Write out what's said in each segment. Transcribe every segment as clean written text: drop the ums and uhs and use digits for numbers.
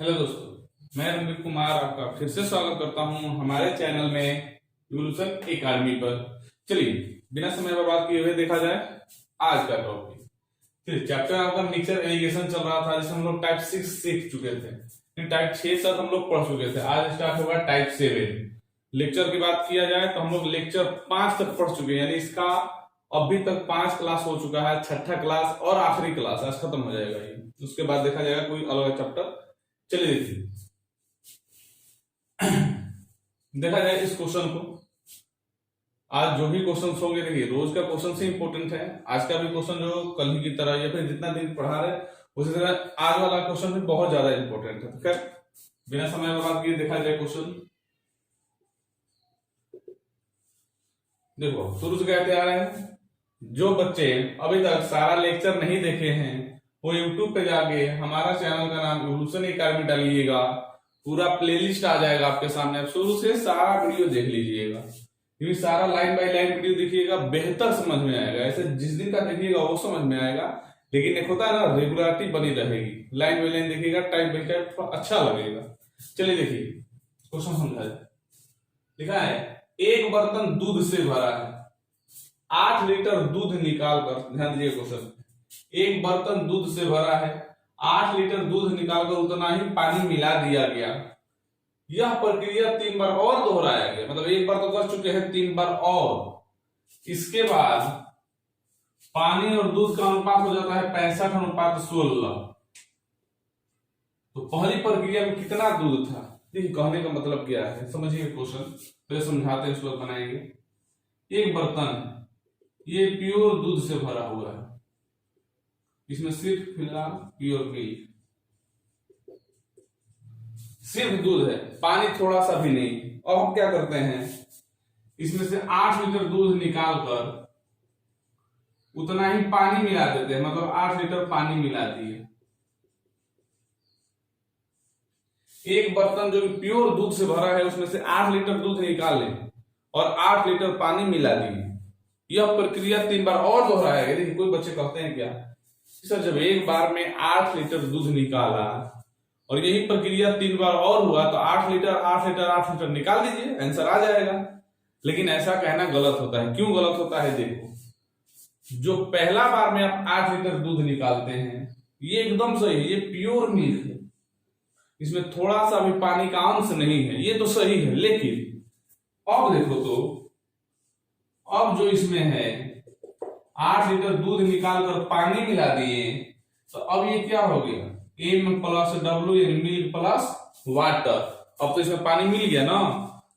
Hello दोस्तों, मैं रणवीर कुमार आपका फिर से स्वागत करता हूं हमारे चैनल में इवोल्यूशन एकेडमी पर। चलिए बिना समय बर्बाद किए हुए देखा जाए आज का टॉपिक। फिर चैप्टर आपका मिक्सचर एलिगेशन चल रहा था, जिसमें हम लोग टाइप 6 सीख चुके थे। टाइप 6 तक हम लोग पढ़ चुके थे। आज स्टार्ट होगा टाइप 7। लेक्चर की बात किया जाए तो हम लोग लेक्चर 5 तक पढ़ चुके हैं, यानी इसका अभी तक 5 क्लास हो चुका है। छठा क्लास और आखिरी क्लास आज खत्म हो जाएगा ये। उसके बाद देखा जाएगा कोई अलग चैप्टर। चलिए देखिए, देखा जाए इस क्वेश्चन को। आज जो भी क्वेश्चन होंगे, देखिए रोज का क्वेश्चन से इंपॉर्टेंट है। आज का भी क्वेश्चन जो कल ही की तरह या फिर जितना दिन पढ़ा रहे उसी तरह आज वाला क्वेश्चन भी बहुत ज्यादा इंपॉर्टेंट है। तो खैर बिना समय बर्बाद किए देखा जाए क्वेश्चन। देखो शुरू से कहते आ रहे हैं, जो बच्चे अभी तक सारा लेक्चर नहीं देखे हैं वो यूट्यूब पे जाके हमारा चैनल का नाम इवोल्यूशन एकेडमी डालिएगा। पूरा प्लेलिस्ट आ जाएगा आपके सामने, आप शुरू से सारा वीडियो देख लीजिएगा, क्योंकि सारा लाइन बाय लाइन वीडियो देखिएगा, बेहतर समझ में आएगा। ऐसे जिस दिन का देखिएगा वो समझ में आएगा, लेकिन एक होता है ना, रेगुलरिटी बनी रहेगी। लाइन बाय लाइन देखिएगा, टाइम बाय टाइम, थोड़ा अच्छा लगेगा। चलिए देखिए क्वेश्चन समझा जाए। लिखा है एक बर्तन दूध से भरा है, 8 लीटर दूध निकाल कर, ध्यान दीजिए क्वेश्चन, एक बर्तन दूध से भरा है, 8 लीटर दूध निकालकर उतना ही पानी मिला दिया गया। यह प्रक्रिया 3 बार और दोहराया गया, मतलब एक बार तो कर चुके हैं, 3 बार और। इसके बाद पानी और दूध का अनुपात हो जाता है 65:16। तो पहली प्रक्रिया में कितना दूध था? देखिए कहने का मतलब क्या है, समझिए क्वेश्चन, पहले समझाते हैं, उसको बनाएंगे। एक बर्तन ये प्योर दूध से भरा हुआ है, इसमें सिर्फ फिलहाल प्योर मिल्क, सिर्फ दूध है, पानी थोड़ा सा भी नहीं। अब हम क्या करते हैं, इसमें से 8 लीटर दूध निकालकर उतना ही पानी मिला देते हैं, मतलब 8 लीटर पानी मिला दिए। एक बर्तन जो प्योर दूध से भरा है उसमें से 8 लीटर दूध निकाले और 8 लीटर पानी मिला दिए। यह प्रक्रिया 3 बार और दोहराया गया। देखिए कोई बच्चे कहते हैं क्या सर, जब एक बार में 8 लीटर दूध निकाला और यही प्रक्रिया 3 बार और हुआ तो 8 लीटर 8 लीटर 8 लीटर निकाल दीजिए, आंसर आ जाएगा। लेकिन ऐसा कहना गलत होता है। क्यों गलत होता है? देखो, जो पहला बार में आप 8 लीटर दूध निकालते हैं ये एकदम सही है, ये प्योर मिल्क है, इसमें थोड़ा सा भी पानी का अंश नहीं है, ये तो सही है। लेकिन अब देखो तो अब जो इसमें है 8 लीटर दूध निकालकर पानी मिला दिए, तो अब ये क्या हो गया, M प्लस W यानी मिल्क प्लस वाटर। अब तो इसमें पानी मिल गया ना,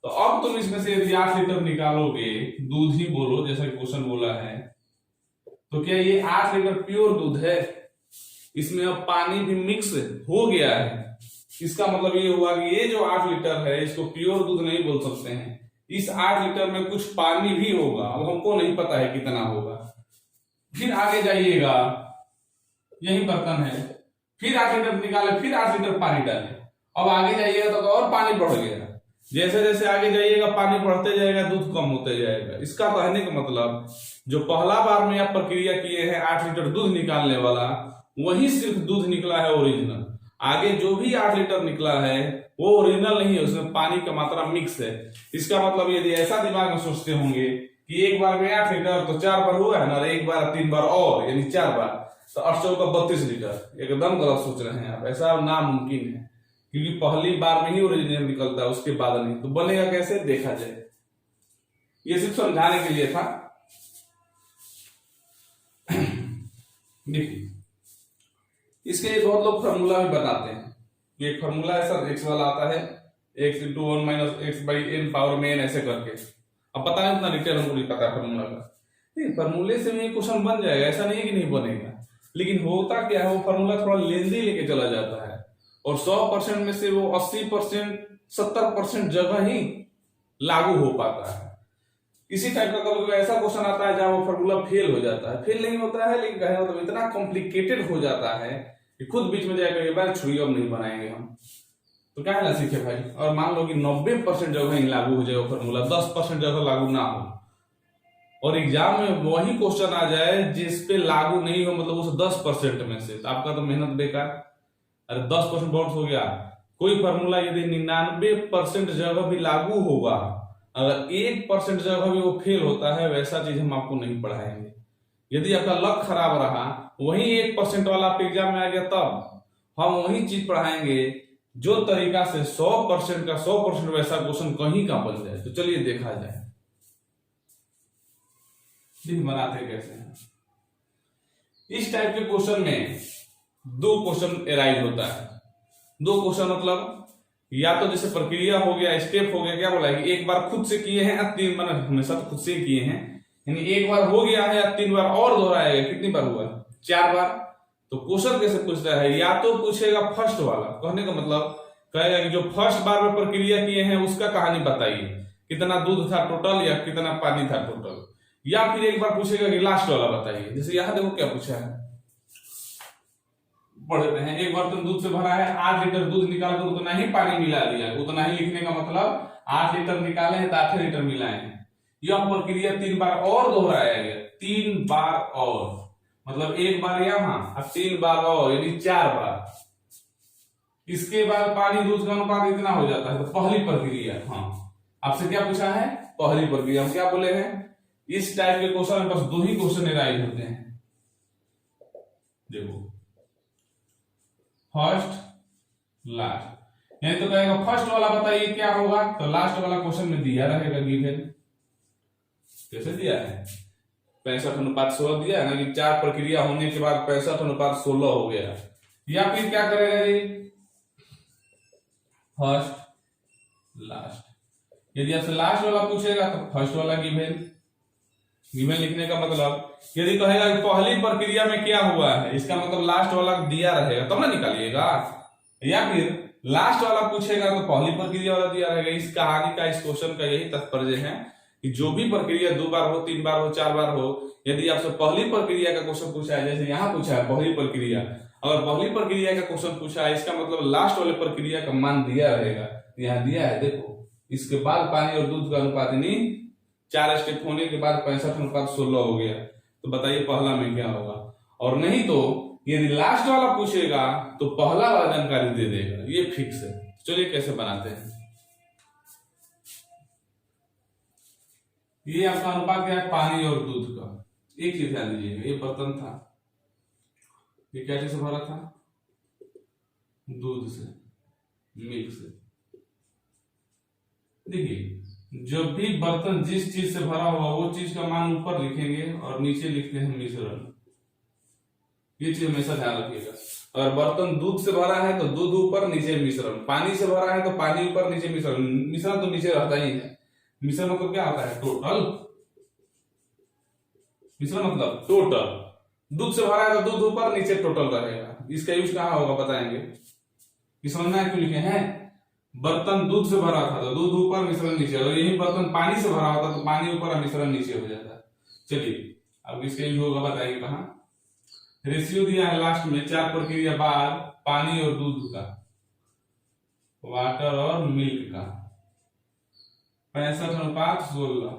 तो अब तुम इसमें से यदि 8 लीटर निकालोगे, दूध ही बोलो जैसा क्वेश्चन बोला है, तो क्या ये 8 लीटर प्योर दूध है? इसमें अब पानी भी मिक्स हो गया है। इसका मतलब ये हुआ कि ये जो 8 लीटर है इसको प्योर दूध नहीं बोल सकते हैं, इस 8 लीटर में कुछ पानी भी होगा। अब हमको नहीं पता है कितना होगा। फिर आगे जाइएगा, यही बर्तन है, फिर 8 लीटर निकाले, फिर 8 लीटर पानी डाले। अब आगे जाइएगा तो और पानी बढ़ गया। जैसे जैसे आगे जाइएगा पानी बढ़ते जाएगा, दूध कम होते जाएगा। इसका कहने का मतलब जो पहला बार में आप प्रक्रिया किए हैं 8 लीटर दूध निकालने वाला, वही सिर्फ दूध निकला है ओरिजिनल। आगे जो भी 8 लीटर निकला है वो ओरिजिनल नहीं है, उसमें पानी का मात्रा मिक्स है। इसका मतलब यदि ऐसा दिमाग में सोचते होंगे कि एक बार में 8 लीटर तो 4 बार हुआ है ना, एक बार 3 बार और यानी 4 बार, तो 8 चौका 32 लीटर। एकदम गलत सोच रहे हैं आप, ऐसा नामुमकिन है, क्योंकि पहली बार में ही ओरिजिनल निकलता है, उसके बाद नहीं। तो बनेगा कैसे, देखा जाए। ये सिर्फ समझाने के लिए था। देखिए इसके लिए बहुत लोग फॉर्मूला भी बताते हैं। ये फॉर्मूला है सर, एक्स वाला आता है, x × 1 - x / n पावर में n ऐसे करके। अब पता नहीं इतना डिटेल हमको नहीं पता फॉर्मूला का। नहीं, फॉर्मूले से भी क्वेश्चन बन जाएगा, ऐसा नहीं है कि नहीं बनेगा। लेकिन होता क्या है, वो फॉर्मूला थोड़ा लेंदी लेके चला जाता है, और 100% में से वो 80% 70% जगह ही लागू हो पाता है। इसी टाइप का कभी ऐसा क्वेश्चन आता है जहां वो फॉर्मूला फेल हो जाता है। फेल नहीं होता है, लेकिन कहने मतलब इतना कॉम्प्लिकेटेड हो जाता है कि खुद बीच में जाकर बार छुई अब नहीं बनाएंगे हम, तो क्या ना सीखे भाई। और मान लो कि 90% जगह ही लागू हो जाए फॉर्मूला, 10% जगह लागू ना हो, और एग्जाम में वही क्वेश्चन आ जाए जिस पे लागू नहीं हो, मतलब उस 10% में से, तो आपका तो मेहनत बेकार। अरे 10% बाउंस हो गया। कोई फॉर्मूला यदि 99% जगह भी लागू होगा, अगर 1% जगह भी वो फेल होता है, वैसा चीज हम आपको नहीं पढ़ाएंगे। यदि आपका लक खराब रहा, वही 1% वाला आपके एग्जाम में आ गया, तब हम वही चीज पढ़ाएंगे जो तरीका से 100% का 100% वैसा क्वेश्चन कहीं का बन जाए। तो चलिए देखा जाए बनाते कैसे हैं। इस टाइप के क्वेश्चन में 2 क्वेश्चन एराइज होता है। 2 क्वेश्चन मतलब या तो जैसे प्रक्रिया हो गया, स्टेप हो गया, क्या बोला है कि एक बार खुद से किए हैं, 3 बार हमेशा तो खुद से ही किए हैं, यानी एक बार हो गया है या 3 बार और दोहराया। कितनी बार हुआ? 4 बार। तो क्वेश्चन कैसे पूछता है? या तो पूछेगा फर्स्ट वाला, कहने का मतलब कहेगा कि जो फर्स्ट बार में प्रक्रिया किए हैं उसका कहानी बताइए, कितना दूध था टोटल या कितना पानी था टोटल। या फिर एक बार पूछेगा कि लास्ट वाला बताइए। जैसे यहां देखो क्या पूछा है, पढ़ते हैं। एक बर्तन दूध से भरा है, 8 लीटर दूध निकाल कर उतना ही पानी मिला दिया। उतना ही लिखने का मतलब 8 लीटर निकाले हैं तो 8 लीटर मिलाए हैं। यह प्रक्रिया 3 बार और दोहराया गया, 3 बार और, मतलब एक बार यहां और 3 बार और, यानी 4 बार। इसके बाद पानी दूध का अनुपात इतना हो जाता है। तो पहली प्रक्रिया, हाँ आपसे क्या पूछा है? पहली प्रक्रिया। हम क्या बोले हैं? इस टाइप के क्वेश्चन में बस 2 ही क्वेश्चन एराइज होते हैं। देखो फर्स्ट लास्ट, यानी तो कहेगा फर्स्ट वाला बताइए क्या होगा, तो लास्ट वाला क्वेश्चन में दिया रहेगा गिवन। कैसे दिया है? 65:16 दिया है ना, कि 4 प्रक्रिया होने के बाद 65:16 हो गया। या फिर क्या करेगा जी? First last. यदि आपसे लास्ट वाला पूछेगा तो फर्स्ट वाला गिवन। गिवन लिखने का मतलब, यदि कहेगा कि पहली प्रक्रिया में क्या हुआ है, इसका मतलब लास्ट वाला दिया रहेगा तब ना निकालिएगा। या फिर लास्ट वाला पूछेगा तो पहली प्रक्रिया वाला दिया रहेगा। इस कहानी का, इस क्वेश्चन का यही तात्पर्य है कि जो भी प्रक्रिया 2 बार हो, 3 बार हो, 4 बार हो, यदि आपसे पहली प्रक्रिया का क्वेश्चन पूछा है, जैसे यहाँ पूछा है पहली प्रक्रिया, अगर पहली प्रक्रिया का क्वेश्चन पूछा है, इसका मतलब लास्ट वाले प्रक्रिया का मान दिया रहेगा। यहाँ दिया है, देखो इसके बाद पानी और दूध का अनुपात, यानी 4 स्टेप होने के बाद 65:16 हो गया। तो बताइए पहला में क्या होगा। और नहीं तो यदि लास्ट वाला पूछेगा तो पहला वाला जानकारी दे देगा, ये फिक्स है। चलिए कैसे बनाते हैं। ये आपका अनुपात क्या है? पानी और दूध का। एक चीज ध्यान दीजिएगा, ये बर्तन था, ये क्या चीज से भरा था? दूध से, मिल्क से। देखिए जब भी बर्तन जिस चीज से भरा हुआ वो चीज का मान ऊपर लिखेंगे और नीचे लिखते हैं मिश्रण। ये चीज हमेशा ध्यान रखिएगा। अगर बर्तन दूध से भरा है तो दूध ऊपर नीचे मिश्रण, पानी से भरा है तो पानी ऊपर नीचे मिश्रण। मिश्रण तो नीचे रहता ही है। मिश्रण मतलब क्या होता है? टोटल। मिश्रण मतलब टोटल। दूध से भरा है तो दूध ऊपर नीचे टोटल रहेगा। इसका यूज कहाँ होगा बताएंगे। समझना है क्यों लिखे हैं? बर्तन दूध से भरा था तो दूध ऊपर मिश्रण नीचे, और यही बर्तन पानी से भरा होता तो पानी ऊपर और मिश्रण नीचे हो जाता। चलिए अब इसका यूज होगा, बताइए कहाँ। रेशियो दिया है लास्ट में, 4 प्रक्रिया बाद पानी और दूध का, वाटर और मिल्क का, 65:16।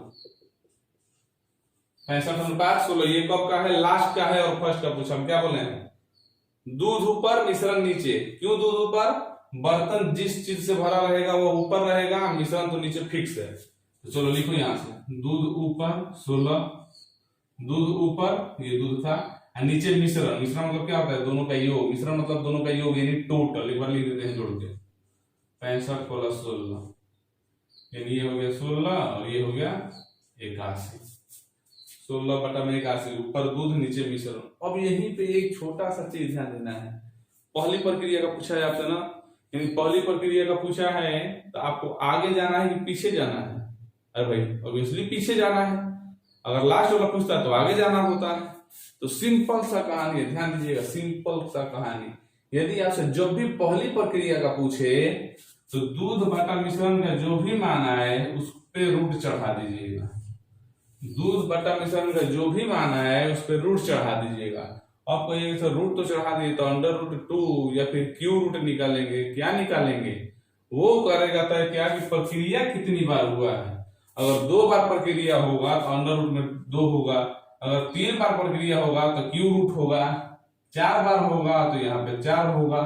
65:16 ये कब का है? लास्ट का है और फर्स्ट का पूछा। हम क्या बोले हैं? दूध ऊपर मिश्रण नीचे। क्यों दूध ऊपर? बर्तन जिस चीज से भरा रहेगा वो ऊपर रहेगा, मिश्रण तो नीचे फिक्स है। तो चलो लिखो यहां से, दूध ऊपर 16, दूध ऊपर, ये दूध था, और नीचे मिश्रण। मिश्रण मतलब क्या होता है? दोनों का योग। मिश्रण मतलब दोनों का योग, यानी टोटल। एक बार लिख देते हैं जोड़ के, 65 + 16, यानी ये हो गया 16 और ये हो गया 81। 16/81, ऊपर दूध नीचे मिश्रण। अब यहीं पे एक छोटा सा चीज ध्यान देना है। पहली प्रक्रिया का पूछा है आपसे ना, यानी पहली प्रक्रिया का पूछा है तो आपको आगे जाना है कि पीछे जाना है? अरे भाई ऑब्वियसली पीछे जाना है। अगर लास्ट वाला पूछता है तो आगे जाना होता है। तो सिंपल सा कहानी है, ध्यान दीजिएगा, सिंपल सा कहानी। यदि आपसे जब भी पहली प्रक्रिया का पूछे तो दूध बटा मिश्रण का जो भी मान आए उस पे रूट चढ़ा दीजिएगा। दूध बटा मिश्रण का जो भी मान आए उस पे रूट चढ़ा दीजिएगा। आपको ये रूट तो चढ़ा दिए तो √2 या फिर क्यू रूट निकालेंगे। क्या निकालेंगे? वो करेगा तय क्या कि प्रक्रिया कितनी बार हुआ है। अगर 2 बार प्रक्रिया होगा तो √2 होगा, अगर 3 बार प्रक्रिया होगा तो क्यू रूट होगा। 4 बार होगा तो यहाँ पे 4 होगा,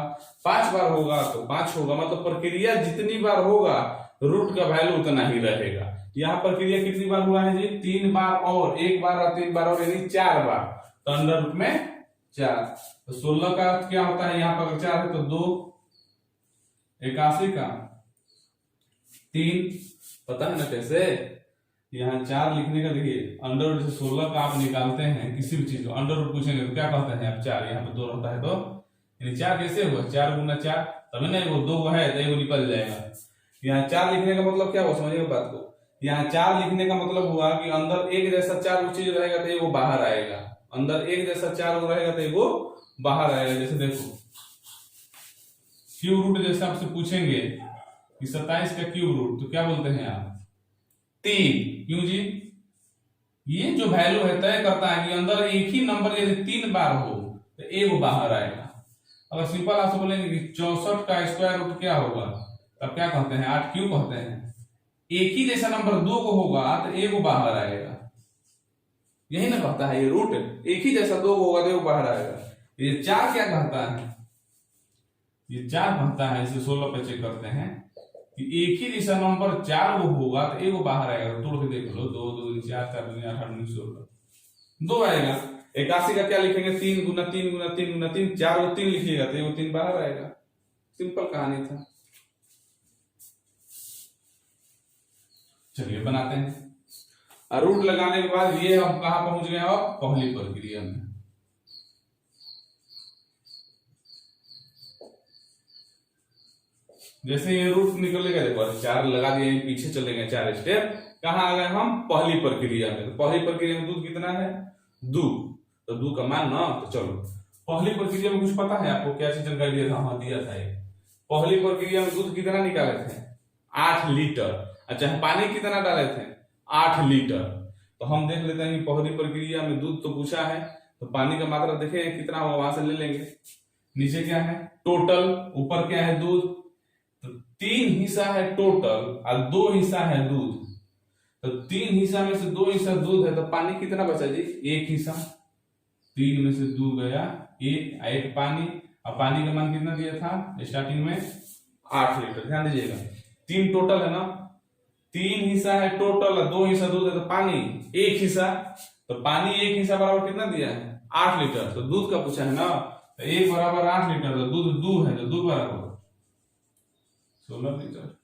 5 बार होगा तो 5 होगा, मतलब प्रक्रिया जितनी बार होगा रूट का वैल्यू उतना ही रहेगा। यहाँ प्रक्रिया कितनी बार हुआ है जी? 3 बार और 1 बार और 3 बार और यानी 4 बार, तो अंडर रूट में 4। तो 16 का क्या होता है? यहाँ पर अगर 4 है तो 2, 81 का 3, पता है ना कैसे? यहाँ 4 लिखने का देखिए, अंडर रूट से 16 का आप निकालते हैं किसी भी चीज को, अंडर रूट पूछेंगे तो क्या कहते हैं आप? 4, यहाँ पे 2 रहता है तो यानी 4 कैसे हुआ? 4 गुना 4, तभी नहीं वो 2 है तो वो निकल जाएगा। यहाँ 4 लिखने का मतलब क्या हुआ? समझिए बात को, यहाँ 4 लिखने का मतलब हुआ कि अंदर एक जैसा 4 चीज रहेगा तो वो बाहर आएगा, अंदर एक जैसा 4 रहेगा तो वो बाहर आएगा। जैसे देखो क्यूब रूट जैसे आपसे पूछेंगे कि 27 का क्यूब रूट, तो क्या बोलते हैं आप? 3। क्यों जी? ये जो वैल्यू है तय करता है कि अंदर एक ही नंबर यदि 3 बार हो तो एक बाहर आएगा। अगर सिंपल आपसे बोलेंगे कि 64 का स्क्वायर रूट क्या होगा, तब क्या कहते हैं? 8 क्यों कहते हैं? एक ही जैसा नंबर 2 को होगा तो एक बाहर आएगा, यही ना कहता है ये रूट, एक ही जैसा 2 होगा तो बाहर आएगा। ये 4 क्या कहता है? ये 4 कहता है, इसे 16 पे चेक करते हैं कि एक ही जैसा नंबर 4 वो होगा तो एक बाहर आएगा। तोड़ के देख लो, 2 2 4 4 8 8 16 2 आएगा। 81 का क्या लिखेंगे? 3 गुना 3 गुना 3 गुना 3, 4 को 3 लिखिएगा तो वो 3 बाहर आएगा। सिंपल कहानी था। चलिए बनाते हैं। रूट लगाने के बाद ये हम कहा पहुंच गए? अब पहली प्रक्रिया में। जैसे ये रूट निकलेगा, देखो 4 लगा दिए, पीछे चले गए 4 स्टेप, कहाँ आ गए हम? पहली प्रक्रिया में। तो पहली प्रक्रिया में दूध कितना है? 2, तो 2 का मान ना, तो चलो पहली प्रक्रिया में कुछ पता है आपको? क्या चीज जानकारी दिया था? हाँ दिया था। पहली प्रक्रिया में दूध कितना निकाले थे? 8 लीटर। अच्छा, पानी कितना डाले थे? 8 लीटर। तो हम देख लेते हैं कि पहली प्रक्रिया में दूध तो पूछा है, तो पानी का मात्रा देखें कितना होगा, वहां से ले लेंगे। नीचे क्या है? टोटल। ऊपर क्या है? दूध। तो 3 हिस्सा है टोटल और 2 हिस्सा है दूध। तो 3 हिस्सा में से 2 हिस्सा दूध है, तो पानी कितना बचा जी? 1 हिस्सा। 3 में से 2 गया 1, 1 पानी। और पानी का मान कितना दिया था स्टार्टिंग में? 8 लीटर। ध्यान दीजिएगा, 3 टोटल है ना, 3 हिस्सा है टोटल और 2 हिस्सा दूध है, तो पानी 1 हिस्सा। तो पानी 1 हिस्सा बराबर कितना दिया है? 8 लीटर। तो दूध का पूछा है ना, तो 1 बराबर 8 लीटर, तो दूध 2 है, तो दूध बराबर 16 लीटर।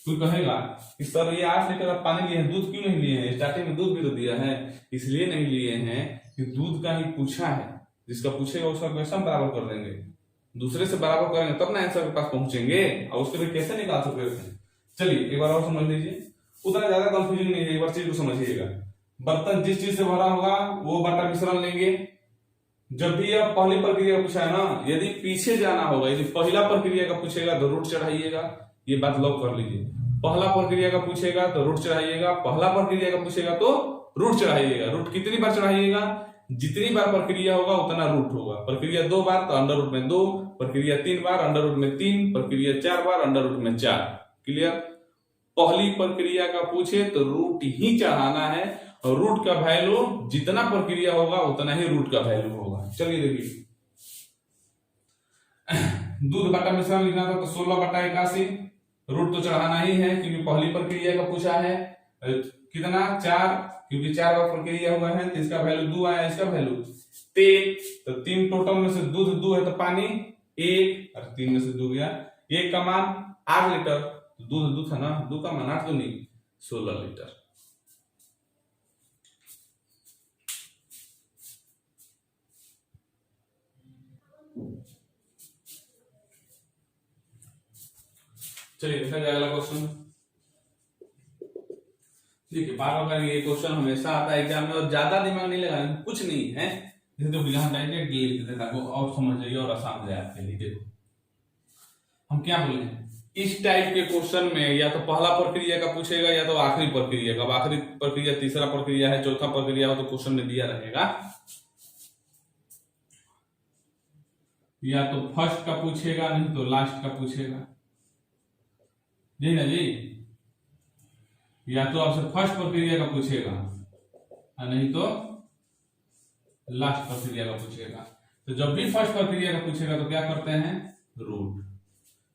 कोई कहेगा कि सर ये 8 लीटर आप पानी लिए हैं, दूध क्यों नहीं लिए हैं? स्टार्टिंग में दूध भी तो दिया है। इसलिए नहीं लिए हैं कि दूध का ही पूछा है, जिसका पूछेगा उसका क्वेश्चन बराबर कर देंगे, दूसरे से बराबर करेंगे तब ना आंसर के पास पहुंचेंगे, और उसके लिए कैसे निकाल सकते हैं। चलिए एक बार और समझ लीजिए, उतना ज्यादा कंफ्यूजन नहीं है, एक बार चीज को समझिएगा। बर्तन जिस चीज से भरा होगा वो बाटा मिश्रण लेंगे। जब भी आप पहली प्रक्रिया पूछा है ना, यदि पीछे जाना होगा, यदि पहला प्रक्रिया का पूछेगा तो रूट चढ़ाइएगा, ये बात लॉक कर लीजिए। पहला प्रक्रिया का पूछेगा तो रूट चढ़ाइएगा, पहला प्रक्रिया का पूछेगा तो रूट चढ़ाइएगा। रूट कितनी बार चढ़ाइएगा? जितनी बार प्रक्रिया होगा उतना रूट होगा। प्रक्रिया 2 बार तो अंडर रूट में 2, प्रक्रिया 3 बार अंडर रूट में 3, प्रक्रिया 4 बार अंडर रूट में 4। क्लियर? पहली प्रक्रिया का पूछे तो रूट ही चढ़ाना है, और रूट का वैल्यू जितना प्रक्रिया होगा उतना ही रूट का वैल्यू होगा। चलिए देखिए, दूध बटा मिश्रण लिखना था तो 16/81, रूट तो चढ़ाना ही है क्योंकि पहली प्रक्रिया का पूछा है। कितना? 4, क्योंकि 4 बार प्रक्रिया हुआ है तो इसका वैल्यू 2 आया, इसका वैल्यू 3। तो 3 टोटल में से दूध 2 है तो पानी 1, और 3 में से 2 गया 1 का मान 8 लीटर। तो दूध दूध था ना, 2 का मान 8 दूनी 16 लीटर। चलिए देखा जाए अगला क्वेश्चन। देखिए बार बार ये क्वेश्चन हमेशा आता है एग्जाम में, और ज्यादा दिमाग नहीं लगाना, कुछ नहीं है। जैसे तो यहाँ डायरेक्ट लिख देते ताकि और समझ जाइए और आसान हो जाए आपके लिए। देखो हम क्या बोले हैं, इस टाइप के क्वेश्चन में या तो पहला प्रक्रिया का पूछेगा या तो आखिरी प्रक्रिया का। अब आखिरी प्रक्रिया, तीसरा प्रक्रिया है, चौथा प्रक्रिया हो तो क्वेश्चन में दिया रहेगा। या तो फर्स्ट का पूछेगा, नहीं तो लास्ट का पूछेगा, जी ना जी। या तो आपसे फर्स्ट प्रक्रिया का पूछेगा, नहीं तो लास्ट प्रक्रिया का पूछेगा। तो जब भी फर्स्ट प्रक्रिया का पूछेगा तो क्या करते हैं, रूट।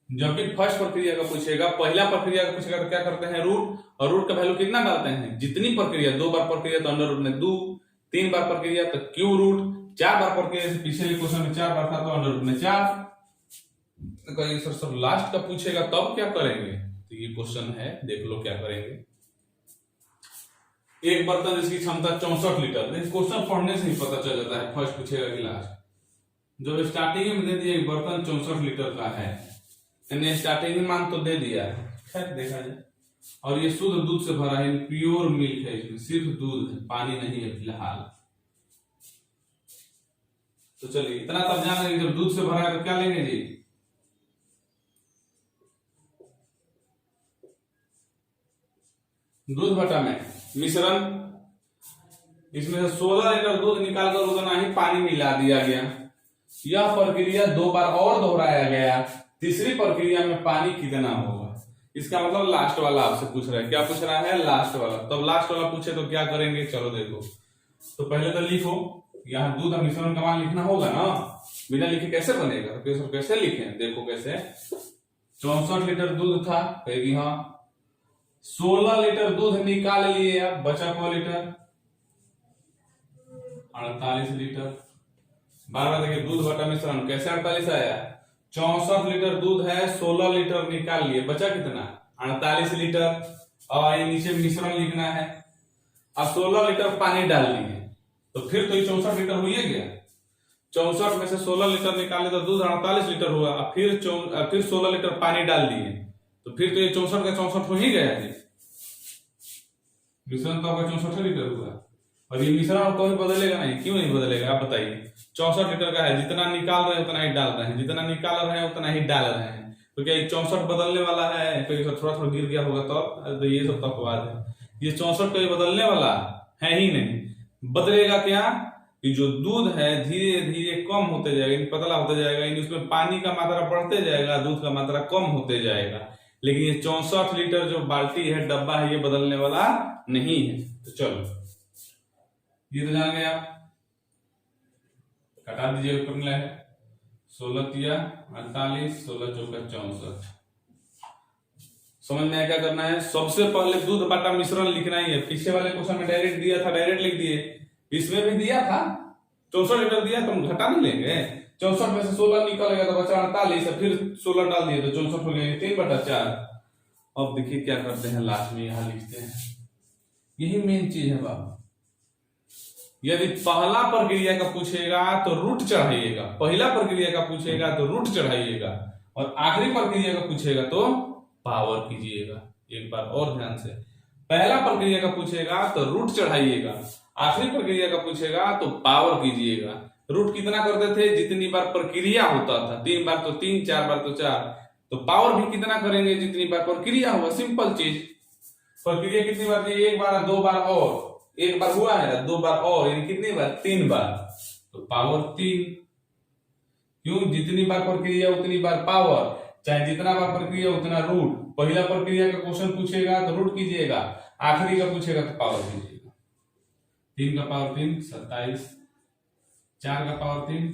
जब भी फर्स्ट प्रक्रिया का पूछेगा, पहला प्रक्रिया का पूछेगा तो क्या करते हैं, रूट। और रूट का वैल्यू कितना डालते हैं, जितनी प्रक्रिया, 2 बार प्रक्रिया तो अंडर रूट में 2, 3 बार प्रक्रिया तो क्यू रूट, 4 बार प्रक्रिया जैसे पिछले क्वेश्चन में 4 बार था तो अंडर रूट में 4। तो कहिए सर सब लास्ट का पूछेगा तब क्या करेंगे, तो ये क्वेश्चन है, देख लो क्या करेंगे। एक बर्तन जिसकी क्षमता 64 लीटर, क्वेश्चन पढ़ने से ही पता चल जाता है फर्स्ट पूछेगा कि लास्ट। जब स्टार्टिंग में दे दिया एक बर्तन 64 लीटर का है, यानी स्टार्टिंग में मान तो दे दिया है, खैर देखा जाए। और ये शुद्ध दूध से भरा है, प्योर मिल्क है, इसमें सिर्फ दूध है, पानी नहीं है फिलहाल। तो चलिए इतना तब जान लेंगे, जब दूध से भरा है तो क्या लेंगे जी, दूध बटा में मिश्रण। इसमें से 16 लीटर दूध निकालकर उतना ही पानी मिला दिया गया। यह प्रक्रिया 2 बार और दोहराया गया, तीसरी प्रक्रिया में पानी कितना होगा। इसका मतलब लास्ट वाला आपसे पूछ रहा है, क्या पूछ रहा है, लास्ट वाला। तब लास्ट वाला पूछे तो क्या करेंगे, चलो देखो। तो पहले तो लिखो, यहाँ दूध और मिश्रण का मान लिखना होगा ना, बिना लिखे कैसे बनेगा, तो कैसे लिखे, देखो कैसे। 64 लीटर दूध था, कहेगी हाँ, 16 लीटर दूध निकाल लिए, अब बचा को लीटर, 48 लीटर। बार बार देखिए, दूध बटा मिश्रण कैसे 48 आया, 64 लीटर दूध है, 16 लीटर निकाल लिए, बचा कितना, 48 लीटर। और ये नीचे मिश्रण लिखना है, अब 16 लीटर पानी डाल दिए, तो फिर तो ये 64 लीटर हो ही गया। 64 में से 16 लीटर निकाले तो दूध 48 लीटर हुआ, अब फिर 16 लीटर पानी डाल दिए, तो फिर तो ये 64 का 64 हो ही गया जी। मिश्रण तो आपका 64 लीटर हुआ, और ये मिश्रण कभी बदलेगा नहीं, क्यों नहीं बदलेगा आप बताइए। 64 लीटर का है, जितना निकाल रहे हैं उतना ही डाल रहे हैं, जितना निकाल रहे हैं उतना ही डाल रहे हैं। तो क्या 64 बदलने वाला है, तो ये थोड़ा थोड़ा गिर गया होगा तो ये सब तकवाद है। ये 64 कभी बदलने वाला है ही नहीं। बदलेगा क्या, कि जो दूध है धीरे धीरे कम होते जाएगा, पतला होते जाएगा, उसमें पानी का मात्रा बढ़ते जाएगा, दूध का मात्रा कम होते जाएगा। लेकिन ये 64 लीटर जो बाल्टी है, डब्बा है, ये बदलने वाला नहीं है। तो चलो ये तो जान गए आप, कटा दीजिए ऊपर में है 16 तिया 48, 16 चौका 64। समझ में आया क्या करना है, सबसे पहले दूध बटा मिश्रण लिखना ही है। पीछे वाले क्वेश्चन में डायरेक्ट दिया था, डायरेक्ट लिख दिए, इसमें भी दिया था 64 लीटर दिया, तो हम घटा नहीं लेंगे। 64 में से 16 निकल गया तो बचा 48, फिर 16 डाल दिए तो 64 हो गया, 3/4। अब देखिए क्या करते हैं, लास्ट में यहां लिखते हैं, यही मेन चीज है बाबू। यदि पहला प्रक्रिया का पूछेगा तो रूट चढ़ाइएगा, पहला प्रक्रिया का पूछेगा तो रूट चढ़ाइएगा, और आखिरी प्रक्रिया का पूछेगा तो पावर कीजिएगा। एक बार और ध्यान से, पहला प्रक्रिया का पूछेगा तो रूट चढ़ाइएगा, आखिरी प्रक्रिया का पूछेगा तो पावर कीजिएगा। रूट कितना करते थे, जितनी बार प्रक्रिया होता था, 3 बार तो 3, 4 बार तो 4, तो पावर भी कितना करेंगे, जितनी बार प्रक्रिया हुआ। सिंपल चीज, प्रक्रिया कितनी बार थी, 1 बार, 2 बार, और 1 बार हुआ है, 2 बार और, यानी कितनी बार, 3 बार, तो पावर 3। क्यों, जितनी बार प्रक्रिया उतनी बार पावर, चाहे जितना बार प्रक्रिया उतना रूट। पहला प्रक्रिया का क्वेश्चन पूछेगा तो रूट कीजिएगा, आखिरी का पूछेगा तो पावर कीजिएगा। 3 का पावर 3 27, 4 का पावर 3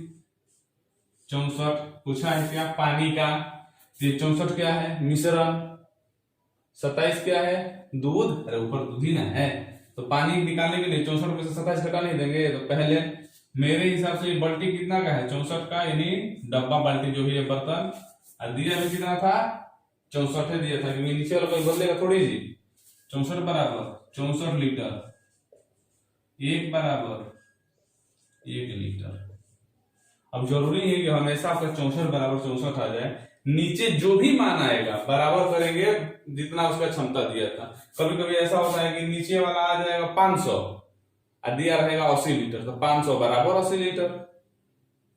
64। पूछा है क्या, पानी का, 64 क्या है, मिश्रण, 27 क्या है, दूध, अरे ऊपर दूध ही ना है, तो पानी निकालने के लिए 64 में से 27 घटा नहीं देंगे। तो पहले मेरे हिसाब से बाल्टी कितना का है, 64 का, यानी डब्बा बाल्टी जो भी है बर्तन, और दिया भी कितना था, 64 दिया था, क्योंकि नीचे वाला कोई बदलेगा थोड़ी जी। 64 बराबर 64 लीटर, 1 बराबर 1 लीटर। अब जरूरी है कि हमेशा आपका 64 बराबर 64 आ जाए, नीचे जो भी मान आएगा बराबर करेंगे जितना उसका क्षमता दिया था। कभी कभी ऐसा होता है कि नीचे वाला आ जाएगा 500 और दिया रहेगा 80 लीटर, तो 500 बराबर 80 लीटर।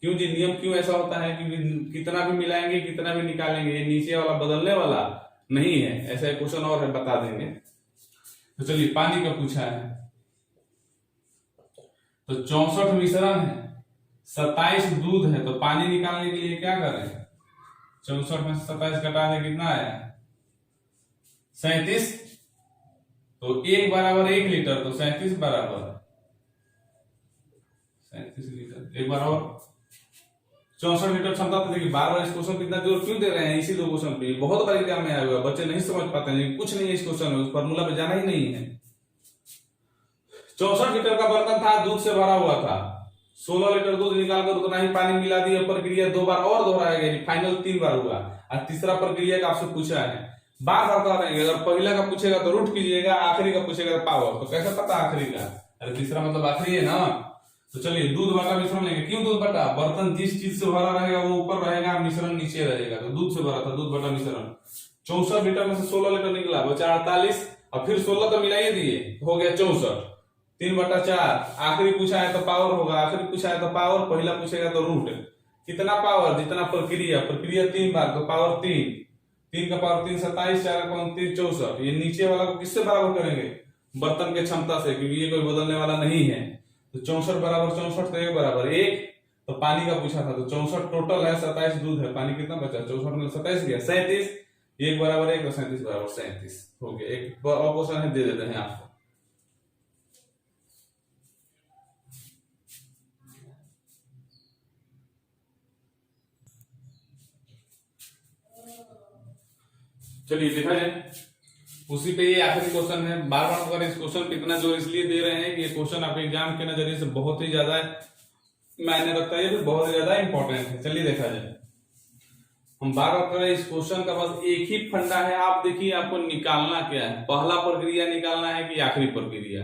क्यों जी, नियम क्यों ऐसा होता है, क्योंकि कितना भी मिलाएंगे कितना भी निकालेंगे, ये नीचे वाला बदलने वाला नहीं है। ऐसा क्वेश्चन और है, बता देंगे। तो चलिए पानी का पूछा है, तो 64 मिश्रण है, 27 दूध है, तो पानी निकालने के लिए क्या करें, 64 में से 27 घटा दे, कितना आया 37। तो 1 बराबर 1 लीटर, तो 37 बराबर 37 लीटर। एक बार और, 64 लीटर क्षमता। तो देखिए बार बार इस क्वेश्चन पे इतना जोर क्यों दे रहे हैं, इसी दो क्वेश्चन पे, बहुत बार एग्जाम में आया हुआ है, बच्चे नहीं समझ पाते हैं, कुछ नहीं है इस क्वेश्चन में, उस फॉर्मूला पे जाना ही नहीं है। 64 लीटर का बर्तन था, दूध से भरा हुआ था, 16 लीटर दूध निकालकर उतना ही पानी मिला दिया, प्रक्रिया 2 बार और दोहराया गया, फाइनल 3 बार हुआ। और तीसरा प्रक्रिया का आपसे पूछा है, बार बार कर रहेंगे, अगर पहला का पूछेगा तो रूट कीजिएगा, आखिरी का पूछेगा तो पावर। तो कैसे पता आखिरी का, अरे तीसरा मतलब आखिरी है ना। तो चलिए दूध बटा मिश्रण लेंगे। क्यों दूध बटा, बर्तन जिस चीज से भरा रहेगा वो ऊपर रहेगा, मिश्रण नीचे रहेगा, तो दूध से भरा था, दूध बटा मिश्रण। 64 लीटर में से 16 लीटर निकला, बचा 48, और फिर 16 तो मिलाइए दिए, हो गया 64, 3/4। आखिरी पूछा है तो पावर होगा, आखिरी पूछा है तो पावर, पहला पूछेगा तो रूट। कितना पावर, जितना प्रक्रिया, प्रक्रिया 3 बार तो पावर 3, 3 का पावर 3 27, 4 का 29 64। ये नीचे वाला को किससे बराबर करेंगे, बर्तन के क्षमता से, क्योंकि ये कोई बदलने वाला नहीं है। तो 64 बराबर 64, तो 1 बराबर 1। तो पानी का पूछा था, तो 64 टोटल है, 27 दूध है, पानी कितना बचा, 64 में 27 गया 37, 1 बराबर 1 और 37 बराबर 37 हो गया। एक और क्वेश्चन है, दे देते हैं आपको। चलिए देखा जाए, उसी पे ये आखिरी क्वेश्चन है। बार बार अगर इस क्वेश्चन पे इतना जोर इसलिए दे रहे हैं कि ये क्वेश्चन आपके एग्जाम के नजरिए से बहुत ही ज्यादा मायने रखता है, फिर बहुत ज्यादा इंपॉर्टेंट है। चलिए देखा जाए, हम बार बार करें इस क्वेश्चन का बस एक ही फंडा है, आप देखिए आपको निकालना क्या है, पहला प्रक्रिया निकालना है कि आखिरी प्रक्रिया।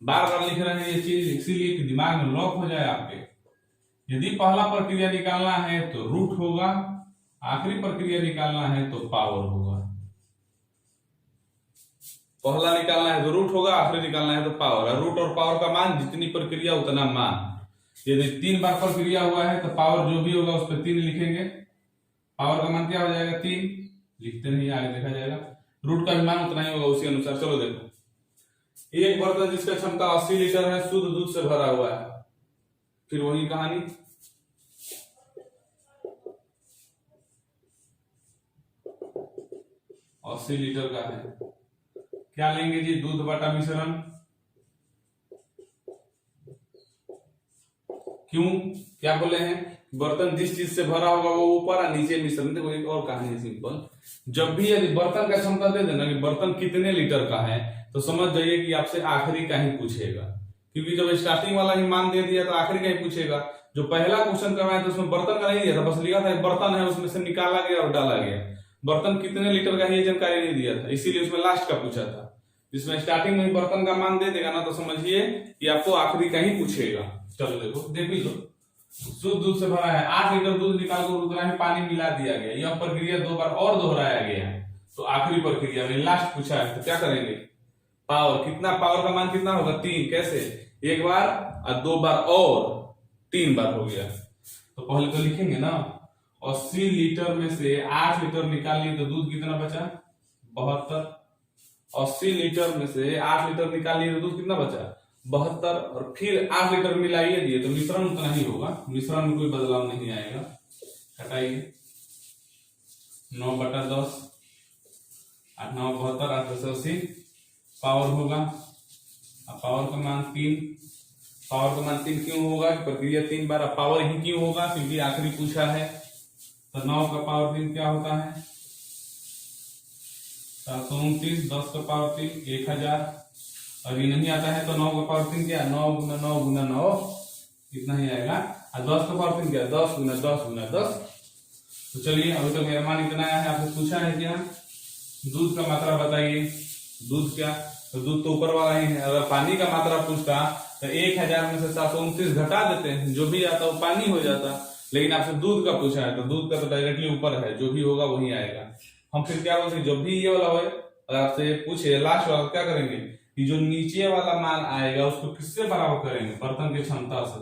बार बार लिख रहे हैं ये चीज इसीलिए कि दिमाग में लॉक हो जाए आपके। यदि पहला प्रक्रिया निकालना है तो रूट होगा, आखिरी प्रक्रिया निकालना है तो पावर होगा। पहला निकालना है तो रूट होगा, आखिरी निकालना है तो पावर। और रूट और पावर का मान, जितनी प्रक्रिया उतना मान। यदि 3 बार प्रक्रिया हुआ है तो पावर जो भी होगा उस पर 3 लिखेंगे, पावर का मान क्या हो जाएगा 3, लिखते नहीं, आगे देखा जाएगा। रूट का भी मान उतना ही होगा उसी अनुसार। चलो देखो, एक बर्तन जिसका क्षमता 80 लीटर है, शुद्ध दूध से भरा हुआ है, फिर वही कहानी, अस्सी लीटर का है, क्या लेंगे जी, दूध बटा मिश्रण। क्यों, क्या बोले हैं, बर्तन जिस चीज से भरा होगा वो ऊपर और नीचे मिश्रण। देखो एक और कहानी है सिंपल, जब भी यदि बर्तन का क्षमता दे देना कि बर्तन कितने लीटर का है, तो समझ जाइए कि आपसे आखिरी का ही पूछेगा, क्योंकि जब स्टार्टिंग वाला ही मान दे दिया तो आखिरी का ही पूछेगा। जो पहला क्वेश्चन करवाया तो उसमें बर्तन का नहीं दिया था, बस लिखा था बर्तन है, उसमें से निकाला गया और डाला गया, बर्तन कितने लीटर का ये जानकारी नहीं दिया था, इसीलिए उसमें लास्ट का पूछा था। जिसमें स्टार्टिंग में बर्तन का मान दे देगा ना, तो समझिए कि आपको आखिरी का ही पूछेगा। चलो देखो, देख लो, शुद्ध दूध से भरा है, 8 लीटर दूध निकालकर उतना ही पानी मिला दिया गया, यह प्रक्रिया 2 बार और दोहराया गया, तो आखिरी प्रक्रिया में लास्ट पूछा है, तो क्या करेंगे, पावर। कितना, पावर का मान कितना होगा 3, कैसे, 1 बार और 2 बार और 3 बार हो गया। तो पहले तो लिखेंगे ना, 80 लीटर में से 8 लीटर निकाल लिए तो दूध कितना बचा, 72। 80 लीटर में से 8 लीटर निकाल लिए तो दूध कितना बचा, 72, और फिर 8 लीटर मिलाइए दिए तो मिश्रण उतना ही होगा, मिश्रण में कोई बदलाव नहीं आएगा। हटाइए, 9/10, 8 9 72, 8 10 80, पावर होगा, पावर का मान 3। पावर का मान 3 क्यों होगा, प्रक्रिया 3 बार, पावर ही क्यों होगा, क्योंकि आखिरी पूछा है। तो 9 का पावर 3 क्या होता है, 729, 10 का पावर 3 1000, और ये नहीं आता है तो 9 का पावर 3 क्या, 9 गुना 9 गुना 9 इतना ही आएगा, और 10 का पावर 3 क्या, 10 गुना 10 गुना 10। तो चलिए, अभी तक मेरा मान इतना आया है। आपसे पूछा है क्या, दूध का मात्रा बताइए, दूध क्या, तो दूध तो ऊपर वाला ही है। अगर पानी का मात्रा पूछता तो 1000 में से 729 घटा देते हैं, जो भी आता वो पानी हो जाता, लेकिन आपसे दूध का पूछा है तो दूध का तो डायरेक्टली ऊपर है, जो भी होगा वही आएगा। हम फिर क्या बोलते हैं, जब भी ये वाला होए और आपसे पूछे लास्ट वाला, क्या करेंगे कि जो नीचे वाला मान आएगा उसको किससे बराबर करेंगे, बर्तन की क्षमता से,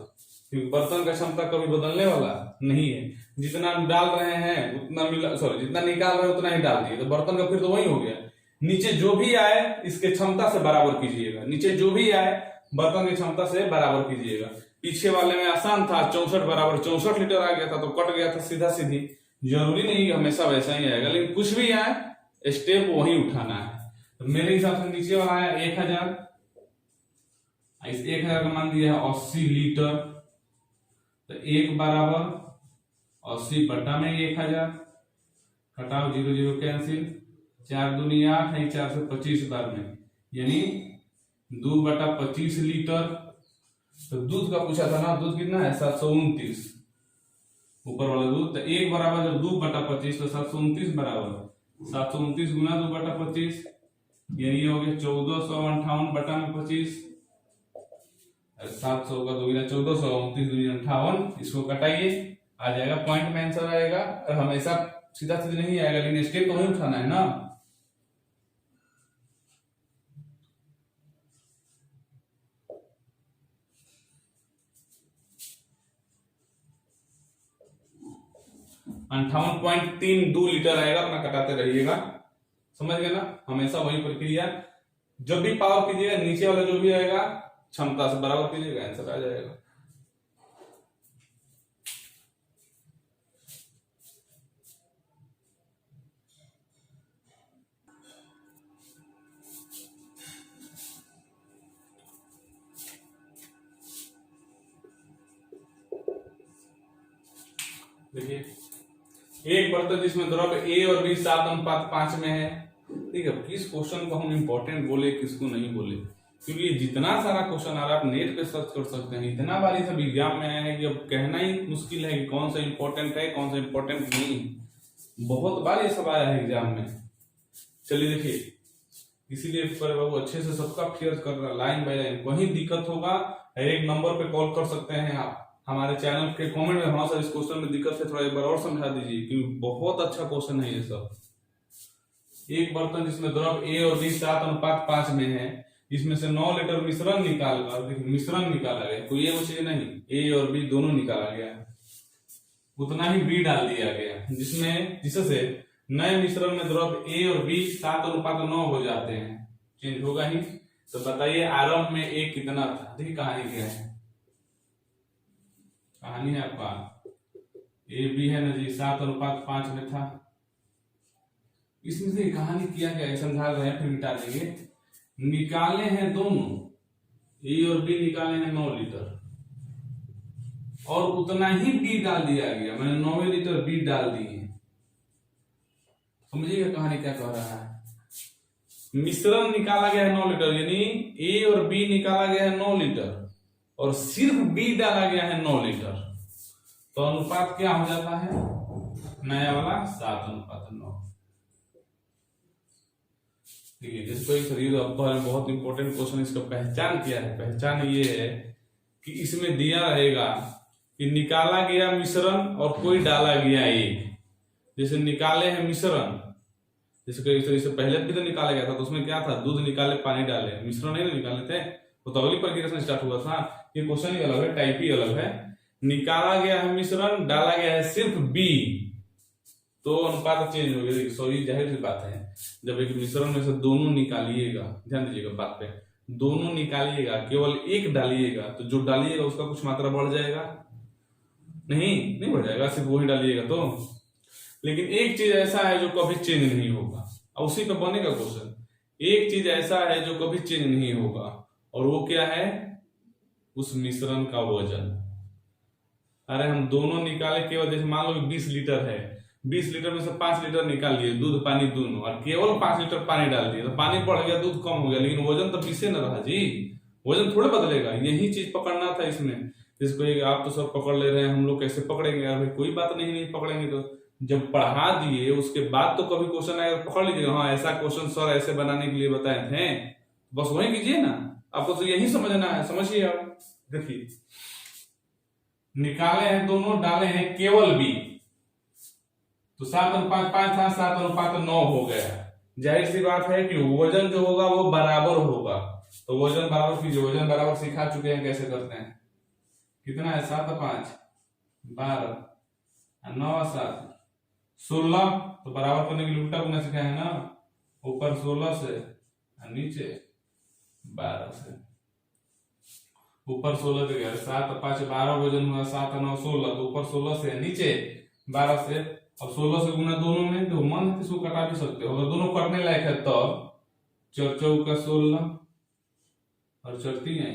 क्योंकि बर्तन का क्षमता कभी बदलने वाला नहीं है। जितना डाल रहे हैं उतना मिला, सॉरी जितना निकाल रहे हैं उतना ही डाल दिए, तो बर्तन का फिर तो वही हो गया। नीचे जो भी आए इसके क्षमता से बराबर कीजिएगा, नीचे जो भी आए बर्तन की क्षमता से बराबर कीजिएगा। पीछे वाले में आसान था, 64 बराबर 64 लीटर आ गया था तो कट गया था सीधा सीधी, जरूरी नहीं हमेशा वैसा ही आएगा, लेकिन कुछ भी आए स्टेप वही उठाना है। तो मेरे हिसाब से नीचे वाला आया 1000, इस 1000 का मान दिया है 80 लीटर, तो 1 बराबर 80 बटा में 1000, घटाओ 0 0 कैंसिल, 4 दूनी 8 है, 4 से 25 बार में, यानी 2 बटा 25 लीटर। तो दूध का पूछा था ना, दूध कितना है 729, ऊपर वाला दूध। तो 1 बराबर जब 2 बटा 25 तो 729 बराबर 729 गुना 2 बटा 25, यानी हो गया 1458 बटा में 25। 700 का 2 गुना 1400, 29 दूनी 58, इसको कटाइए, आ जाएगा पॉइंट में आंसर आएगा। और हमेशा सीधा सीधा नहीं आएगा, लेकिन स्टेप तो वही उठाना है ना। अंठावन 58.32 लीटर आएगा, अपना कटाते रहिएगा, समझ गए ना। हमेशा वही प्रक्रिया, जब भी पावर कीजिएगा नीचे वाला जो भी आएगा क्षमता से बराबर कीजिएगा, आंसर आ जाएगा। देखिए, एक बर्तन जिसमें द्रव A और B 7:5 में है। ठीक है, किस क्वेश्चन को हम इंपॉर्टेंट बोले, किसको नहीं बोले, क्योंकि जितना सारा क्वेश्चन आ रहा है आप नेट पे सर्च कर सकते हैं। इतना बार ये सब एग्जाम में आया है कि अब कहना ही मुश्किल है कि कौन सा इंपॉर्टेंट है, कौन सा इंपॉर्टेंट नहीं। बहुत बार ये सब आया है एग्जाम में। चलिए देखिए, इसीलिए बाबू अच्छे से सबका क्लियर कर रहा, लाइन बाय लाइन। वही दिक्कत होगा, एक नंबर पे कॉल कर सकते हैं आप, हमारे चैनल के कमेंट में, हाँ सर इस क्वेश्चन में दिक्कत है, थोड़ा एक बार और समझा दीजिए, क्योंकि बहुत अच्छा क्वेश्चन है ये सब। एक बर्तन जिसमें द्रव A और B 7:5 में है, इसमें से 9 लीटर मिश्रण निकाल कर, देखिए मिश्रण निकाला गया, कोई ये चीज नहीं, A और B दोनों निकाला गया, उतना ही B डाल दिया गया, जिससे नए मिश्रण में द्रव A और B 7:9 हो जाते हैं, चेंज होगा ही। तो बताइए आरंभ में A कितना था। देखिए कहानी क्या है, कहानी है आपका A B है ना जी, 7:5 में था। इसमें से कहानी किया गया, समझा रहे हैं, फिर मिटा देंगे। निकाले हैं दोनों A और B, निकाले हैं 9 लीटर, और उतना ही B डाल दिया गया, मैंने 9 लीटर B डाल दिए। समझिएगा कहानी क्या कह रहा है। मिश्रण निकाला गया है 9 लीटर, यानी A और B निकाला गया है 9 लीटर, और सिर्फ B डाला गया है 9 लीटर, तो अनुपात क्या हो जाता है, नया वाला 7:9। ठीक है, जिसको शरीर बहुत इंपॉर्टेंट क्वेश्चन, इसका पहचान क्या है। पहचान ये है कि इसमें दिया रहेगा कि निकाला गया मिश्रण और कोई डाला गया एक। जैसे निकाले हैं मिश्रण, जैसे पहले भी तो निकाला गया था, तो उसमें क्या था, दूध निकाले पानी डाले, मिश्रण नहीं निकाले थे, वो तो अगली प्रक्रिया से स्टार्ट हुआ था। ये क्वेश्चन ही अलग है, टाइप ही अलग है। निकाला गया है मिश्रण, डाला गया है सिर्फ B, तो अनुपात चेंज हो गया। सॉरी, जाहिर सी बात है, जब एक मिश्रण में से दोनों निकालिएगा, ध्यान दीजिएगा बात पे, दोनों निकालिएगा, केवल एक डालिएगा, तो जो डालिएगा उसका कुछ मात्रा बढ़ जाएगा, नहीं बढ़ जाएगा, सिर्फ वही डालिएगा तो। लेकिन एक चीज ऐसा है जो कभी चेंज नहीं होगा, और उसी पे बनेगा क्वेश्चन। एक चीज ऐसा है जो कभी चेंज नहीं होगा, और वो क्या है, उस मिश्रण का वजन। अरे हम दोनों निकाले, केवल जैसे मान लो 20 लीटर है, 20 लीटर में से 5 लीटर निकाल लिए, दूध पानी दोनों, और केवल 5 लीटर पानी डाल दिए, तो पानी बढ़ गया, दूध कम हो गया, लेकिन वजन तो 20 न रहा जी, वजन थोड़ा बदलेगा। यही चीज पकड़ना था इसमें। जिसको आप तो सब पकड़ ले रहे हैं, हम लोग कैसे पकड़ेंगे यार भाई, कोई बात नहीं पकड़ेंगे। तो जब पढ़ा दिए उसके बाद तो कभी क्वेश्चन आएगा, पकड़ लीजिएगा, हाँ ऐसा क्वेश्चन सर ऐसे बनाने के लिए बताए थे, बस वही कीजिए ना, आपको तो यही समझना है, समझिए आप। देखिए, निकाले हैं दोनों, डाले हैं केवल B, तो 7:5 था, 7:9 हो गया। जाहिर सी बात है कि वजन जो होगा वो बराबर होगा, तो वजन बराबर कीजिए। वजन बराबर सिखा चुके हैं कैसे करते हैं। कितना है, 7:5 12, 9 7 16, तो बराबर करने के लिए उल्टा गुना सिखाया है ना, ऊपर 16 से नीचे 12 से। ऊपर 16 से गया, 7:5 12 वजन हुआ, 7 9 16, तो ऊपर 16 से नीचे 12 से। अब 16 से गुना दोनों में, तो मन है इसको कटा भी सकते हो, अगर दोनों कटने लायक है तब। 4 4 16 और 4 3 है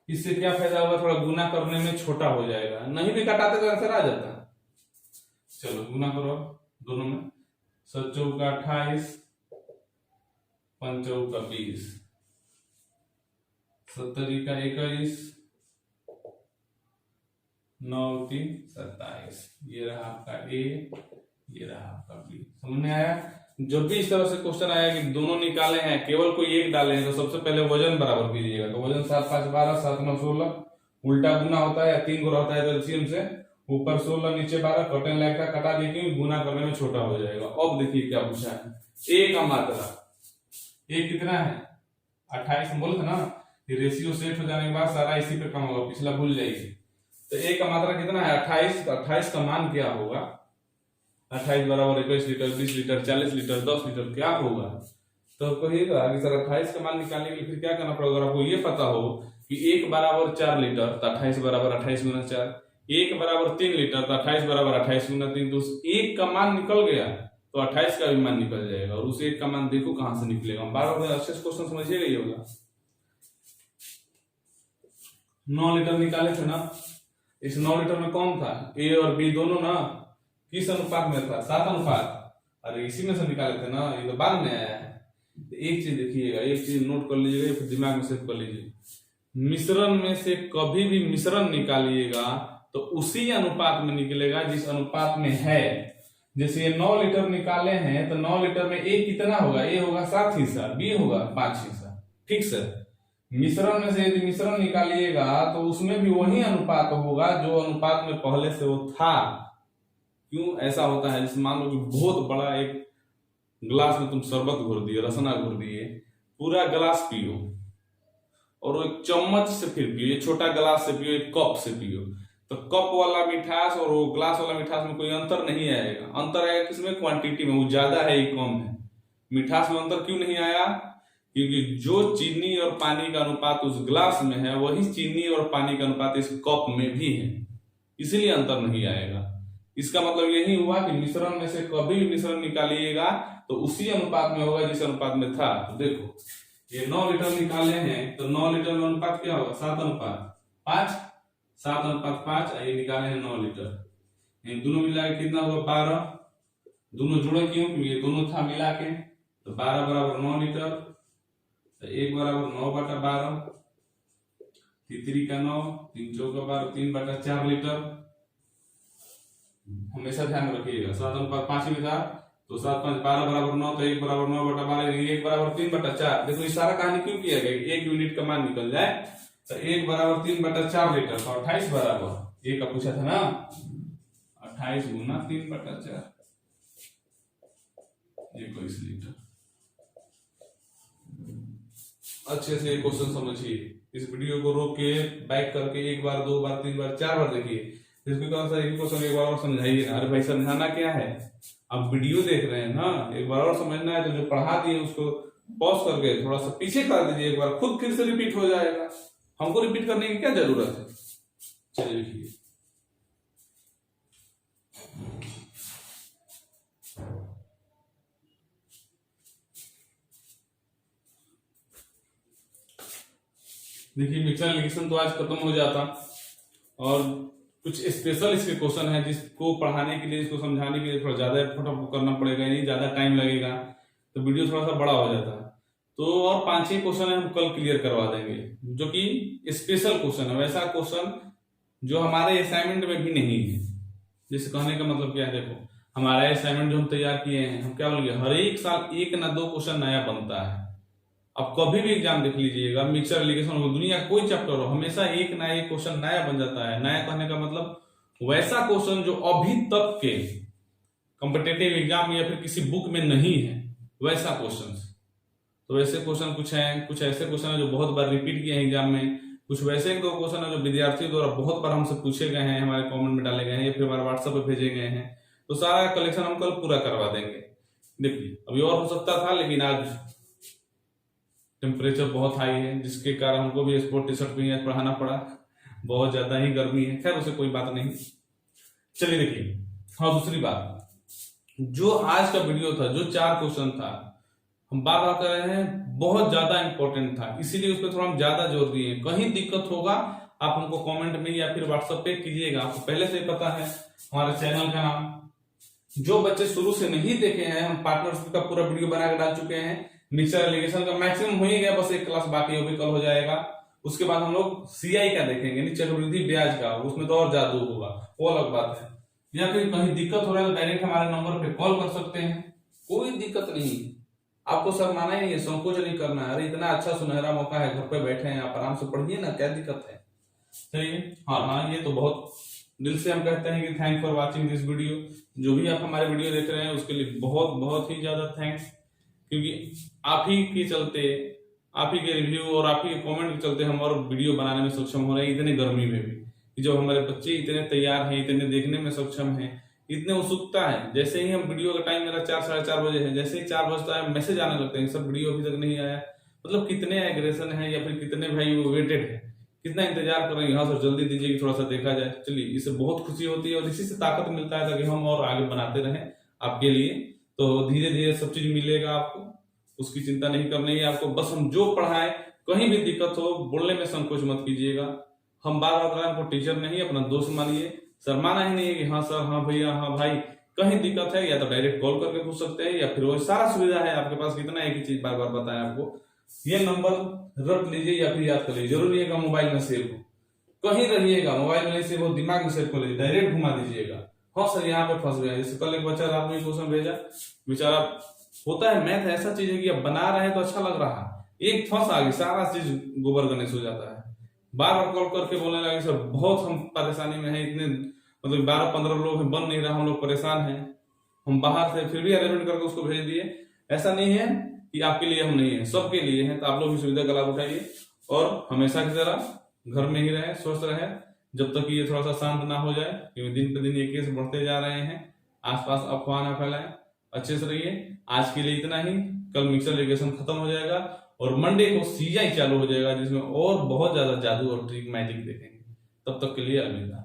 इससे क्या फायदा होगा, थोड़ा गुना करने में छोटा हो जाएगा, नहीं भी काटाते तो आंसर आ जाता। चलो गुना करो दोनों में, 7 चौका 28, 5 चौका 20, 70 का 21, 9 3 27। ये रहा आपका ए, ये रहा आपका बी। समझ में आया? जब भी इस तरह से क्वेश्चन आया कि दोनों निकाले हैं केवल कोई एक डाले हैं, तो सबसे पहले वजन बराबर कीजिएगा। तो वजन 7 5 12, 7 9 16, उल्टा गुना होता है या 3 गुना होता है तो एलसीएम से ऊपर 16 नीचे 12, कटन लाइक का कटा देखिए, गुना करने में छोटा हो जाएगा। अब देखिए क्या पूछा है, ए का मात्रा, ए कितना है 28 बोल ना, ये रेशियो सेट हो जाने के बाद सारा इसी पे कम होगा, पिछला भूल जाइए। तो ए का मात्रा कितना है 28, तो 28 का मान क्या होगा, 28 बराबर 21 लीटर, 20 लीटर, 40 लीटर, 10 लीटर क्या होगा। तो कहिएगा कि सर 28 का मान निकालने के लिए फिर क्या करना पड़ेगा। अगर आपको ये पता हो कि 1 बराबर 4 लीटर, तो 28 बराबर 28 गुना 4, 1 बराबर 3 लीटर, तो 28 बराबर 28 गुना 3, तो उस 1 का मान निकल गया तो 28 का भी मान निकल जाएगा। और उस 1 का मान देखो कहां से निकलेगा, बार बार अच्छे से क्वेश्चन समझिएगा। ये होगा 9 लीटर निकाले थे ना, इस 9 लीटर में कौन था, ए और बी दोनों ना, किस अनुपात में था, 7 अनुपात। अरे इसी में से निकाले थे ना, ये तो बाद में आया है। तो एक चीज देखिएगा, एक चीज नोट कर लीजिएगा, फिर दिमाग में सेव कर लीजिए, मिश्रण में से कभी भी मिश्रण निकालिएगा तो उसी अनुपात में निकलेगा जिस अनुपात में है। जैसे ये 9 लीटर निकाले हैं, तो 9 लीटर में ए कितना होगा, ए होगा 7 हिस्सा, बी होगा 5 हिस्सा, ठीक से। मिश्रण में से यदि मिश्रण निकालिएगा तो उसमें भी वही अनुपात होगा जो अनुपात में पहले से वो था। क्यों ऐसा होता है, जैसे मान लो कि बहुत बड़ा एक गिलास में तुम शरबत घोर दिए, रसना घोर दिए, पूरा गिलास पियो और वो एक चम्मच से फिर पियो, ये छोटा गिलास से पियो, एक कप से पियो, तो कप वाला मिठास और वो ग्लास वाला मिठास में कोई अंतर नहीं आएगा। अंतर आएगा किसमें, क्वांटिटी में, वो ज्यादा है ये कम है। मिठास में अंतर क्यों नहीं आया, क्योंकि जो चीनी और पानी का अनुपात उस ग्लास में है वही चीनी और पानी का अनुपात इस कप में भी है, इसलिए अंतर नहीं आएगा। इसका मतलब यही हुआ कि मिश्रण में से कभी भी मिश्रण निकालिएगा तो उसी अनुपात में होगा जिस अनुपात में था। तो देखो ये 9 लीटर निकाले हैं, तो 9 लीटर में अनुपात क्या होगा, 7 अनुपात 5, 7 अनुपात 5, ये निकाले हैं 9 लीटर। इन दोनों मिला के कितना हुआ 12, दोनों जुड़े क्यों, क्योंकि ये दोनों था मिला के, तो 12 बराबर 9 लीटर, तो 1 बराबर 9/12, तीसरी का 9, 3 चौका 12, 3/4 लीटर। हमेशा ध्यान रखिएगा 7 अनुपात 5 में था, तो 7 5 12 बराबर 9, तो 1 बराबर 9/12, 1 बराबर 3/4। देखो ये सारा कहानी क्यों किया गया, 1 यूनिट का मान निकल जाए, तो 1 बराबर 3/4 लीटर, तो 28 बराबर, एक का पूछा था ना, 28 गुना 3/4, 21 लीटर। अच्छे से क्वेश्चन समझिए, इस वीडियो को रोक के बैक करके 1 बार 2 बार 3 बार 4 बार देखिए, इसको कौन सा एक क्वेश्चन एक बार और समझाइए। अरे भाई समझाना क्या है, आप वीडियो देख रहे हैं ना, एक बार और समझना है तो जो पढ़ा दिए उसको पॉज करके थोड़ा सा पीछे कर दीजिए, एक बार खुद फिर से रिपीट हो जाएगा, हमको रिपीट करने की क्या जरूरत है। चलिए लिखिए, देखिए मिक्सर एलिगेशन तो आज खत्म हो जाता, और कुछ स्पेशल इसके क्वेश्चन है जिसको पढ़ाने के लिए, इसको समझाने के लिए थोड़ा ज्यादा एफर्ट आपको करना पड़ेगा, नहीं ज्यादा टाइम लगेगा, तो वीडियो थोड़ा सा बड़ा हो जाता है। तो और 5-6 क्वेश्चन हम कल क्लियर करवा देंगे, जो कि स्पेशल क्वेश्चन है, वैसा क्वेश्चन जो हमारे असाइनमेंट में भी नहीं है। जैसे कहने का मतलब क्या है, देखो हमारा असाइनमेंट जो हम तैयार किए हैं, हम क्या बोलेंगे, हर एक साल 1 ना 2 क्वेश्चन नया बनता है। अब कभी भी एग्जाम देख लीजिएगा, मिक्सर एलिगेशन हो, दुनिया कोई चैप्टर हो, हमेशा 1 ना 1 क्वेश्चन नया बन जाता है। नया कहने का मतलब वैसा क्वेश्चन जो अभी तक के कॉम्पिटिटिव एग्जाम या फिर किसी बुक में नहीं है, वैसा क्वेश्चन। तो वैसे क्वेश्चन कुछ हैं, कुछ ऐसे क्वेश्चन है जो बहुत बार रिपीट किए हैं एग्जाम में, कुछ वैसे 1-2 क्वेश्चन है जो विद्यार्थियों द्वारा बहुत बार हमसे पूछे गए हैं, हमारे कमेंट में डाले गए हैं या फिर हमारे व्हाट्सएप पे भेजे गए हैं। तो सारा कलेक्शन हम कल पूरा करवा देंगे। देखिए अभी और हो सकता था, लेकिन आज टेम्परेचर बहुत हाई है, जिसके कारण हमको भी स्पोर्ट टी शर्ट में पढ़ाना पड़ा, बहुत ज्यादा ही गर्मी है। खैर उसे कोई बात नहीं। चलिए देखिए, हाँ दूसरी बात, जो आज का वीडियो था, जो 4 क्वेश्चन था, हम बार बार कर रहे हैं, बहुत ज्यादा इंपॉर्टेंट था, इसीलिए उस पर थोड़ा हम ज्यादा जोर दिए। कहीं दिक्कत होगा आप हमको कमेंट में या फिर व्हाट्सएप पे कीजिएगा। आपको पहले से पता है हमारे चैनल का नाम। जो बच्चे शुरू से नहीं देखे हैं, हम पार्टनरशिप का पूरा वीडियो बना के डाल चुके हैं। मिक्सर एलिगेशन का मैक्सिमम हो ही गया, बस एक क्लास बाकी है, वो भी कल हो जाएगा। उसके बाद हम लोग सीआई का देखेंगे, यानी चक्रवृद्धि ब्याज का, उसमें तो और जादू होगा, वो अलग बात है। या फिर कहीं दिक्कत हो रहा है तो डायरेक्ट हमारे नंबर पे कॉल कर सकते हैं, कोई दिक्कत नहीं। आपको शर्माना ही नहीं है, संकोच नहीं करना है। अरे इतना अच्छा सुनहरा मौका है, घर पे बैठे हैं आप, आराम से पढ़िए ना, क्या दिक्कत है। चलिए, हाँ, ये तो बहुत दिल से हम कहते हैं कि thank for watching this video. जो भी आप हमारे वीडियो देख रहे हैं उसके लिए बहुत बहुत ही ज्यादा थैंक्स, क्योंकि आप ही के चलते, आप ही के रिव्यू और आप ही के कमेंट के चलते हम और वीडियो बनाने में सक्षम हो रहे हैं, इतने गर्मी में भी। कि जब हमारे बच्चे इतने तैयार हैं, इतने देखने में सक्षम हैं, इतने उत्सुकता है। जैसे ही हम वीडियो का टाइम मेरा 4 साढ़े 4 बजे है, जैसे ही 4 बजता है मैसेज आने लगते हैं, सब वीडियो अभी तक नहीं आया। मतलब कितने एग्रेशन है या फिर कितने भाई वो वेटेड है, कितना इंतजार कर रहे हैं, हाँ सर जल्दी दीजिए कि थोड़ा सा देखा जाए। चलिए, इससे बहुत खुशी होती है और इसी से ताकत मिलता है ताकि हम और आगे बनाते रहें आपके लिए। तो धीरे धीरे सब चीज मिलेगा आपको, उसकी चिंता नहीं करनी है आपको। बस हम जो पढ़ाएं, कहीं भी दिक्कत हो बोलने में संकोच मत कीजिएगा। हम बार बार आपको टीचर नहीं, अपना दोस्त मानिए, शर्माना ही नहीं है कि हाँ सर, हाँ भैया, हाँ भाई। कहीं दिक्कत है या तो डायरेक्ट कॉल करके पूछ सकते हैं, या फिर वो सारा सुविधा है आपके पास। कितना एक ही चीज बार बार बताएं आपको, ये नंबर रख लीजिए या फिर याद कर लीजिए। जरूरी है मोबाइल में सेव हो, कहीं रहिएगा मोबाइल में नहीं सेव हो, दिमाग में सेव कर लीजिए, डायरेक्ट घुमा दीजिएगा। हाँ सर यहाँ पे फंस गया। जैसे कल एक बच्चा रात में क्वेश्चन भेजा, बेचारा, होता है मैथ ऐसा चीज है कि अब बना रहे हैं तो अच्छा लग रहा है, एक फंस आ गई, सारा चीज गोबर गणेश हो जाता है। बार बार कॉल करके बोलने लगे सर बहुत हम परेशानी में है, इतने मतलब 12-15 लोग हैं, बन नहीं रहा, हम लोग परेशान हैं, हम बाहर से फिर भी अरेंजमेंट करके उसको भेज दिए। ऐसा नहीं है कि आपके लिए हम नहीं है, सबके लिए है। तो आप लोग भी सुविधा का लाभ उठाइए और हमेशा की तरह घर में ही रहे, स्वस्थ रहे, जब तक ये थोड़ा सा शांत ना हो जाए, क्योंकि दिन पे दिन ये केस बढ़ते जा रहे हैं। आसपास अफवाह ना फैलाएं, अच्छे से रहिए। आज के लिए इतना ही। कल मिक्सर एलिगेशन खत्म हो जाएगा और मंडे को सीआई चालू हो जाएगा, जिसमें और बहुत ज्यादा जादू और ट्रिक मैजिक देखेंगे। तब तक के लिए अलविदा।